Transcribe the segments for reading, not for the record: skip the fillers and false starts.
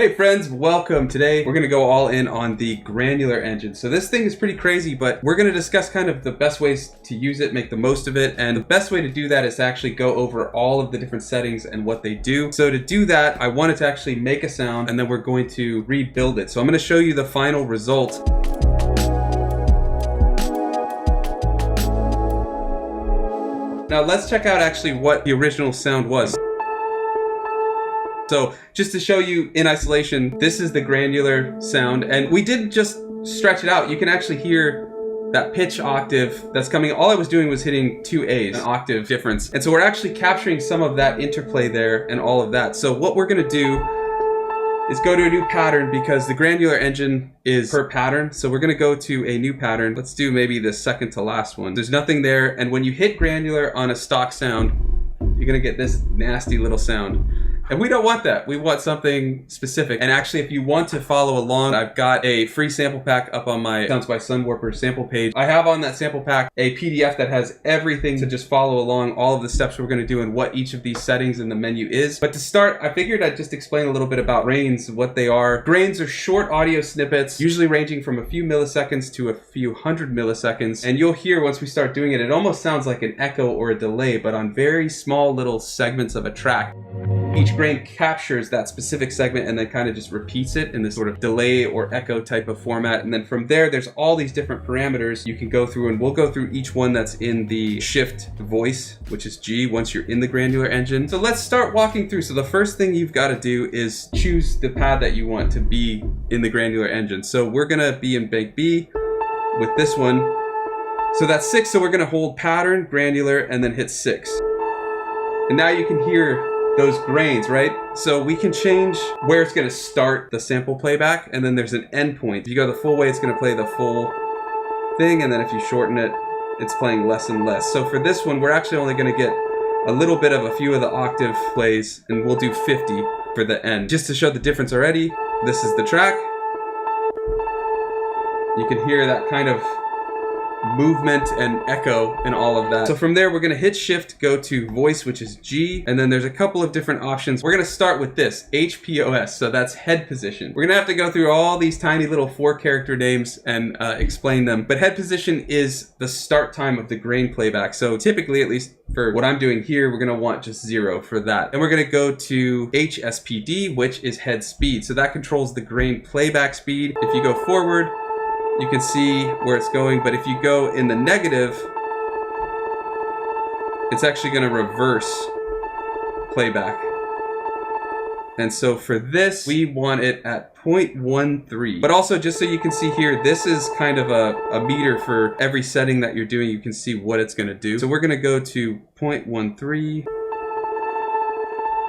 Hey friends, welcome. Today we're going to go all in on the Granular Engine. So this thing is pretty crazy, but we're going to discuss kind of the best ways to use it, make the most of it. And the best way to do that is to actually go over all of the different settings and what they do. So to do that, I wanted to actually make a sound and then we're going to rebuild it. So I'm going to show you the final result. Now let's check out actually what the original sound was. So just to show you in isolation, this is the granular sound, and we didn't just stretch it out. You can actually hear that pitch octave that's coming. All I was doing was hitting 2 A's, an octave difference. And so we're actually capturing some of that interplay there and all of that. So what we're gonna do is go to a new pattern because the Granular Engine is per pattern. So we're gonna go to a new pattern. Let's do maybe the second to last one. There's nothing there, and when you hit granular on a stock sound, you're gonna get this nasty little sound. And we don't want that. We want something specific. And actually, if you want to follow along, I've got a free sample pack up on my Sounds by Sunwarper sample page. I have on that sample pack a PDF that has everything to just follow along, all of the steps we're going to do and what each of these settings in the menu is. But to start, I figured I'd just explain a little bit about grains, what they are. Grains are short audio snippets, usually ranging from a few milliseconds to a few hundred milliseconds. And you'll hear once we start doing it, it almost sounds like an echo or a delay, but on very small little segments of a track. Each grain captures that specific segment and then kind of just repeats it in this sort of delay or echo type of format. And then from there, there's all these different parameters you can go through, and we'll go through each one that's in the shift voice, which is G, once you're in the Granular Engine. So let's start walking through. So the first thing you've got to do is choose the pad that you want to be in the Granular Engine. So we're gonna be in bank B with this one. So that's 6, so we're gonna hold pattern, granular, and then hit 6. And now you can hear those grains, right? So we can change where it's going to start the sample playback, and then there's an endpoint. If you go the full way, it's going to play the full thing, and then if you shorten it, it's playing less and less. So for this one, we're actually only going to get a little bit of a few of the octave plays, and we'll do 50 for the end. Just to show the difference already, this is the track. You can hear that kind of movement and echo and all of that. So from there, we're gonna hit shift, go to voice, which is G, and then there's a couple of different options. We're gonna start with this, HPOS, so that's head position. We're gonna have to go through all these tiny little 4-character names and explain them, but head position is the start time of the grain playback. So typically, at least for what I'm doing here, we're gonna want just 0 for that. Then we're gonna go to HSPD, which is head speed. So that controls the grain playback speed. If you go forward, you can see where it's going, but if you go in the negative, it's actually going to reverse playback. And so for this, we want it at 0.13. But also, just so you can see here, this is kind of a meter for every setting that you're doing. You can see what it's going to do. So we're going to go to 0.13.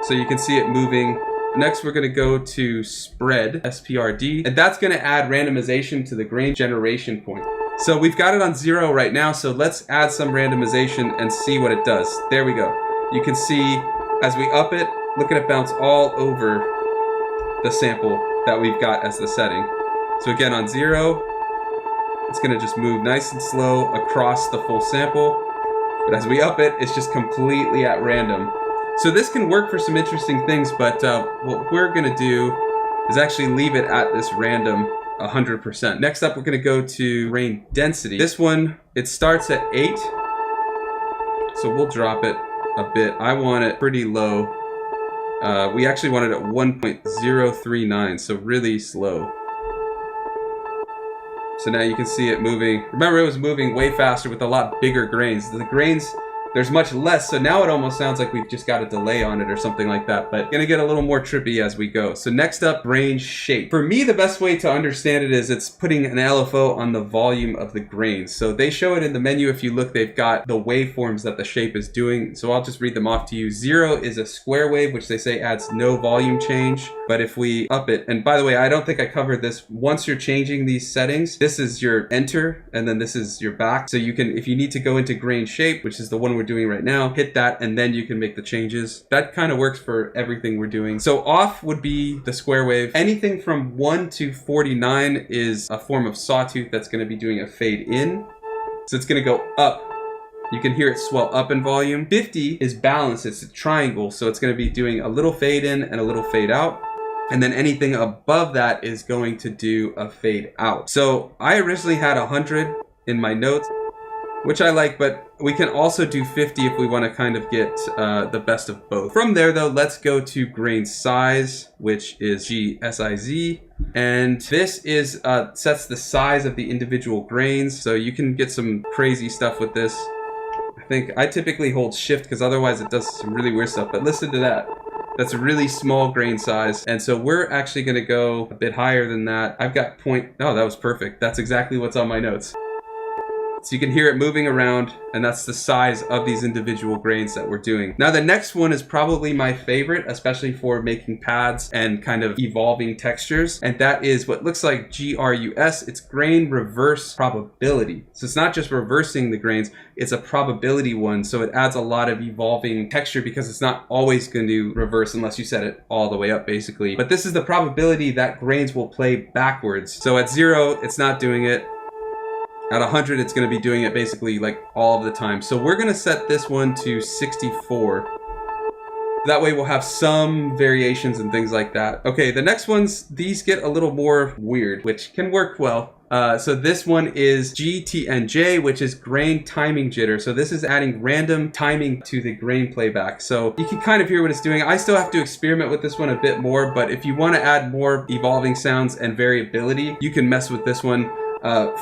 So you can see it moving. Next, we're going to go to spread, SPRD, and that's going to add randomization to the grain generation point. So we've got it on 0 right now, so let's add some randomization and see what it does. There we go. You can see as we up it, look at it bounce all over the sample that we've got as the setting. So again, on 0, it's going to just move nice and slow across the full sample, but as we up it, it's just completely at random. So this can work for some interesting things, but what we're going to do is actually leave it at this random 100%. Next up, we're going to go to grain density. This one, it starts at 8, so we'll drop it a bit. I want it pretty low. We actually want it at 1.039, so really slow. So now you can see it moving. Remember, it was moving way faster with a lot bigger grains. The grains, there's much less, so now it almost sounds like we've just got a delay on it or something like that, but gonna get a little more trippy as we go. So next up, grain shape. For me, the best way to understand it is it's putting an LFO on the volume of the grains. So they show it in the menu. If you look, they've got the waveforms that the shape is doing. So I'll just read them off to you. 0 is a square wave, which they say adds no volume change. But if we up it, and by the way, I don't think I covered this, once you're changing these settings, this is your enter, and then this is your back. So you can, if you need to go into grain shape, which is the one we're doing right now, hit that, and then you can make the changes. That kind of works for everything we're doing. So off would be the square wave. Anything from 1 to 49 is a form of sawtooth that's going to be doing a fade in. So it's going to go up. You can hear it swell up in volume. 50 is balanced. It's a triangle, so it's going to be doing a little fade in and a little fade out. And then anything above that is going to do a fade out. So I originally had 100 in my notes, which I like, but we can also do 50 if we want to kind of get the best of both. From there though, let's go to grain size, which is GSIZ. And this is sets the size of the individual grains. So you can get some crazy stuff with this. I think I typically hold shift because otherwise it does some really weird stuff, but listen to that. That's a really small grain size. And so we're actually gonna go a bit higher than that. I've got oh, that was perfect. That's exactly what's on my notes. So you can hear it moving around, and that's the size of these individual grains that we're doing. Now the next one is probably my favorite, especially for making pads and kind of evolving textures. And that is what looks like GRUS. It's grain reverse probability. So it's not just reversing the grains, it's a probability one. So it adds a lot of evolving texture because it's not always going to reverse unless you set it all the way up basically. But this is the probability that grains will play backwards. So at 0, it's not doing it. At 100, it's going to be doing it basically like all of the time. So we're going to set this one to 64. That way we'll have some variations and things like that. Okay, the next ones, these get a little more weird, which can work well. So this one is GTNJ, which is grain timing jitter. So this is adding random timing to the grain playback. So you can kind of hear what it's doing. I still have to experiment with this one a bit more, but if you want to add more evolving sounds and variability, you can mess with this one.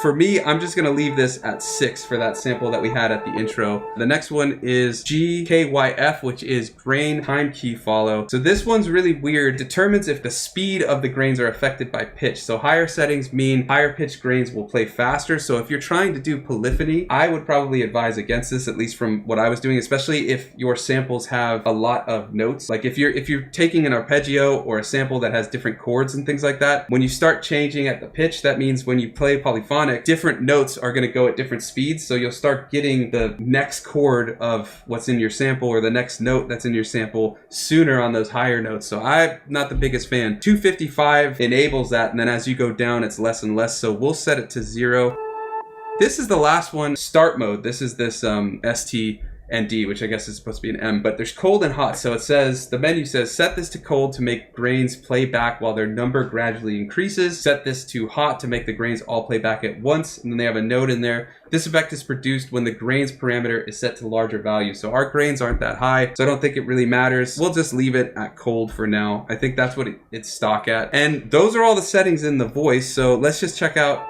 For me, I'm just gonna leave this at 6 for that sample that we had at the intro. The next one is GKYF, which is grain time key follow. So this one's really weird. Determines if the speed of the grains are affected by pitch. So higher settings mean higher pitched grains will play faster. So if you're trying to do polyphony, I would probably advise against this, at least from what I was doing, especially if your samples have a lot of notes. Like if you're taking an arpeggio or a sample that has different chords and things like that, when you start changing at the pitch, that means when you play polyphonic, different notes are going to go at different speeds, so you'll start getting the next chord of what's in your sample or the next note that's in your sample sooner on those higher notes. So I'm not the biggest fan. 255 enables that, and then as you go down it's less and less, so we'll set it to 0. This is the last one, start mode. This is this ST and D, which I guess is supposed to be an M, but there's cold and hot. So it says, the menu says, set this to cold to make grains play back while their number gradually increases. Set this to hot to make the grains all play back at once. And then they have a note in there. This effect is produced when the grains parameter is set to larger values. So our grains aren't that high, so I don't think it really matters. We'll just leave it at cold for now. I think that's what it's stock at. And those are all the settings in the voice. So let's just check out.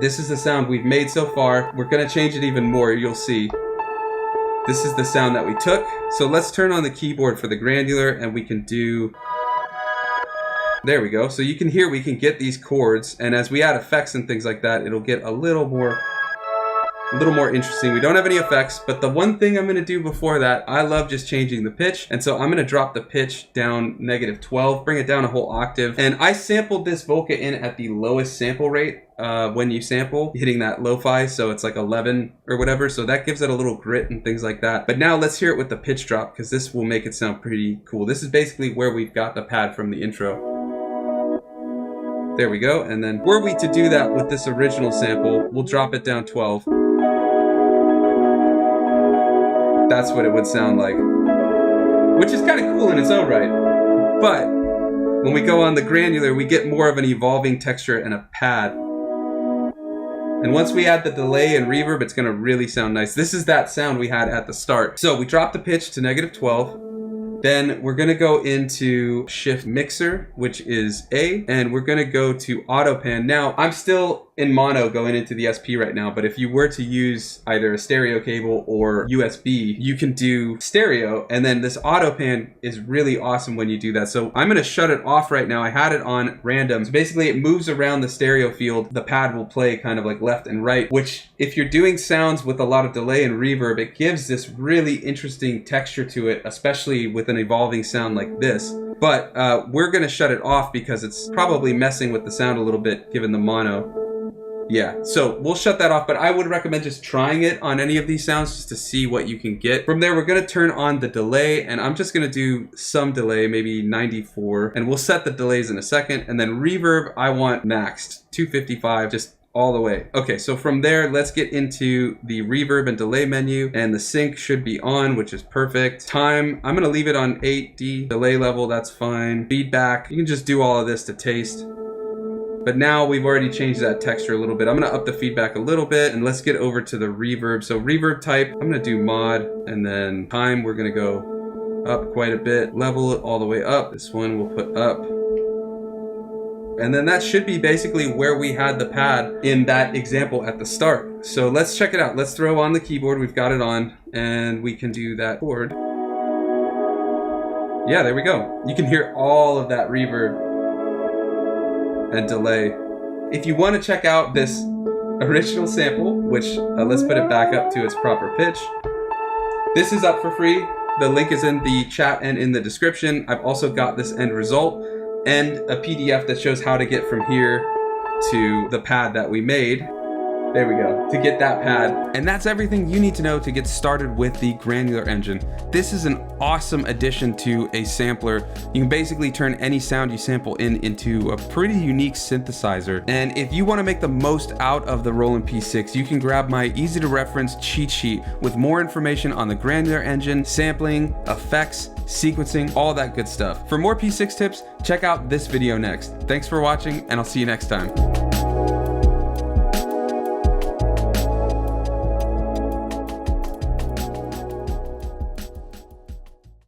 This is the sound we've made so far. We're gonna change it even more, you'll see. This is the sound that we took. So let's turn on the keyboard for the granular and we can do, there we go. So you can hear we can get these chords, and as we add effects and things like that, it'll get a little more interesting. We don't have any effects, but the one thing I'm gonna do before that, I love just changing the pitch. And so I'm gonna drop the pitch down -12, bring it down a whole octave. And I sampled this Volca in at the lowest sample rate when you sample, hitting that lo-fi, so it's like 11 or whatever. So that gives it a little grit and things like that. But now let's hear it with the pitch drop, because this will make it sound pretty cool. This is basically where we've got the pad from the intro. There we go. And then were we to do that with this original sample, we'll drop it down 12. That's what it would sound like, which is kind of cool in its own right. But when we go on the granular, we get more of an evolving texture and a pad. And once we add the delay and reverb, it's going to really sound nice. This is that sound we had at the start. So we drop the pitch to -12. Then we're going to go into shift mixer, which is A, and we're going to go to auto pan. Now, I'm still in mono going into the SP right now, but if you were to use either a stereo cable or USB, you can do stereo, and then this auto pan is really awesome when you do that. So I'm going to shut it off right now. I had it on random. So basically it moves around the stereo field. The pad will play kind of like left and right, which if you're doing sounds with a lot of delay and reverb, it gives this really interesting texture to it, especially with an evolving sound like this. But we're going to shut it off because it's probably messing with the sound a little bit given the mono. Yeah, so we'll shut that off, but I would recommend just trying it on any of these sounds just to see what you can get. From there, we're gonna turn on the delay, and I'm just gonna do some delay, maybe 94, and we'll set the delays in a second. And then reverb, I want maxed, 255, just all the way. Okay, so from there, let's get into the reverb and delay menu, and the sync should be on, which is perfect. Time, I'm gonna leave it on 8D. Delay level, that's fine. Feedback, you can just do all of this to taste. But now we've already changed that texture a little bit. I'm gonna up the feedback a little bit, and let's get over to the reverb. So reverb type, I'm gonna do mod, and then time, we're gonna go up quite a bit. Level it all the way up. This one we'll put up. And then that should be basically where we had the pad in that example at the start. So let's check it out. Let's throw on the keyboard. We've got it on, and we can do that chord. Yeah, there we go. You can hear all of that reverb and delay. If you want to check out this original sample, which let's put it back up to its proper pitch. This is up for free. The link is in the chat and in the description. I've also got this end result and a PDF that shows how to get from here to the pad that we made. There we go, to get that pad. And that's everything you need to know to get started with the Granular Engine. This is an awesome addition to a sampler. You can basically turn any sound you sample into a pretty unique synthesizer. And if you want to make the most out of the Roland P-6, you can grab my easy to reference cheat sheet with more information on the Granular Engine, sampling, effects, sequencing, all that good stuff. For more P6 tips, check out this video next. Thanks for watching, and I'll see you next time.